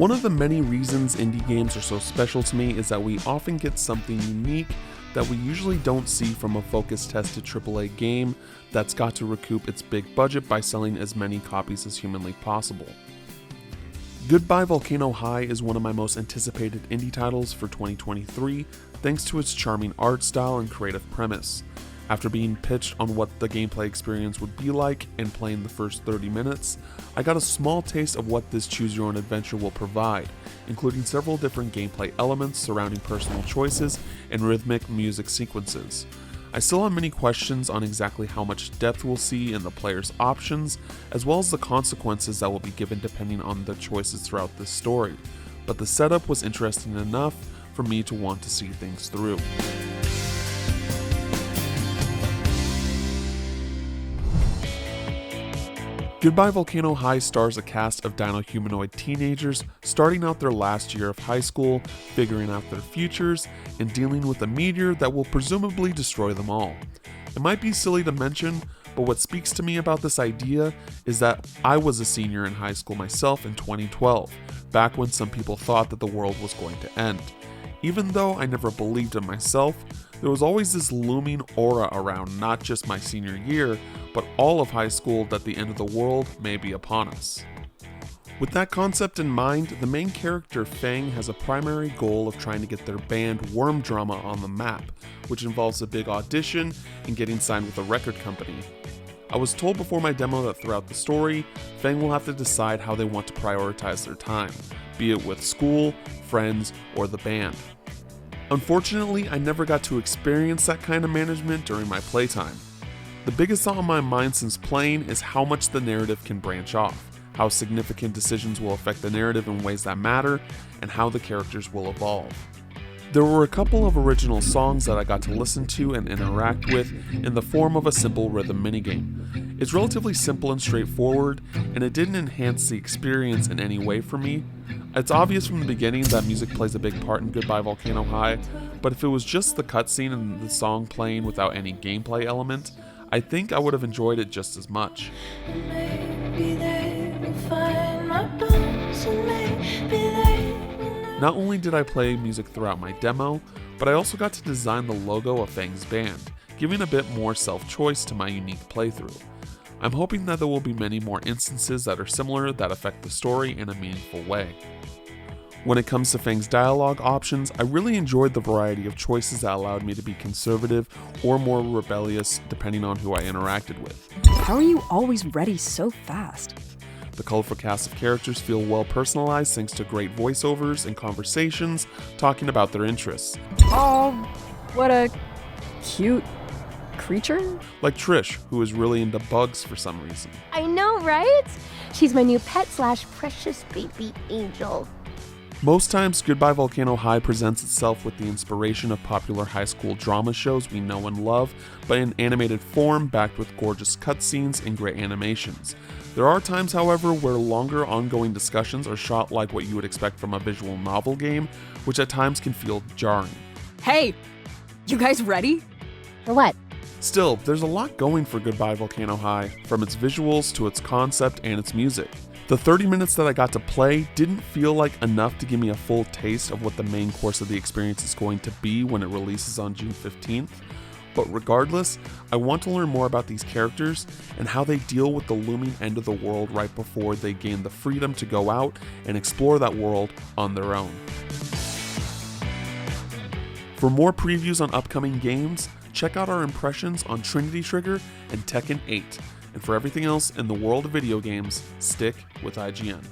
One of the many reasons indie games are so special to me is that we often get something unique that we usually don't see from a focus-tested AAA game that's got to recoup its big budget by selling as many copies as humanly possible. Goodbye Volcano High is one of my most anticipated indie titles for 2023, thanks to its charming art style and creative premise. After being pitched on what the gameplay experience would be like and playing the first 30 minutes, I got a small taste of what this choose-your-own-adventure will provide, including several different gameplay elements surrounding personal choices and rhythmic music sequences. I still have many questions on exactly how much depth we'll see in the player's options, as well as the consequences that will be given depending on the choices throughout this story, but the setup was interesting enough for me to want to see things through. Goodbye Volcano High stars a cast of dino-humanoid teenagers starting out their last year of high school, figuring out their futures, and dealing with a meteor that will presumably destroy them all. It might be silly to mention, but what speaks to me about this idea is that I was a senior in high school myself in 2012, back when some people thought that the world was going to end. Even though I never believed in myself, there was always this looming aura around not just my senior year, but all of high school that the end of the world may be upon us. With that concept in mind, the main character Fang has a primary goal of trying to get their band Worm Drama on the map, which involves a big audition and getting signed with a record company. I was told before my demo that throughout the story, Fang will have to decide how they want to prioritize their time, be it with school, friends, or the band. Unfortunately, I never got to experience that kind of management during my playtime. The biggest thought on my mind since playing is how much the narrative can branch off, how significant decisions will affect the narrative in ways that matter, and how the characters will evolve. There were a couple of original songs that I got to listen to and interact with in the form of a simple rhythm minigame. It's relatively simple and straightforward, and it didn't enhance the experience in any way for me. It's obvious from the beginning that music plays a big part in Goodbye Volcano High, but if it was just the cutscene and the song playing without any gameplay element, I think I would have enjoyed it just as much. Not only did I play music throughout my demo, but I also got to design the logo of Fang's band, giving a bit more self-choice to my unique playthrough. I'm hoping that there will be many more instances that are similar that affect the story in a meaningful way. When it comes to Fang's dialogue options, I really enjoyed the variety of choices that allowed me to be conservative or more rebellious depending on who I interacted with. How are you always ready so fast? The colorful cast of characters feel well personalized thanks to great voiceovers and conversations talking about their interests. Oh, what a cute creature. Like Trish, who is really into bugs for some reason. I know, right? She's my new pet / precious baby angel. Most times, Goodbye Volcano High presents itself with the inspiration of popular high school drama shows we know and love, but in animated form backed with gorgeous cutscenes and great animations. There are times, however, where longer ongoing discussions are shot like what you would expect from a visual novel game, which at times can feel jarring. Hey, you guys ready? For what? Still, there's a lot going for Goodbye Volcano High, from its visuals to its concept and its music. The 30 minutes that I got to play didn't feel like enough to give me a full taste of what the main course of the experience is going to be when it releases on June 15th. But regardless, I want to learn more about these characters and how they deal with the looming end of the world right before they gain the freedom to go out and explore that world on their own. For more previews on upcoming games, check out our impressions on Trinity Trigger and Tekken 8. And for everything else in the world of video games, stick with IGN.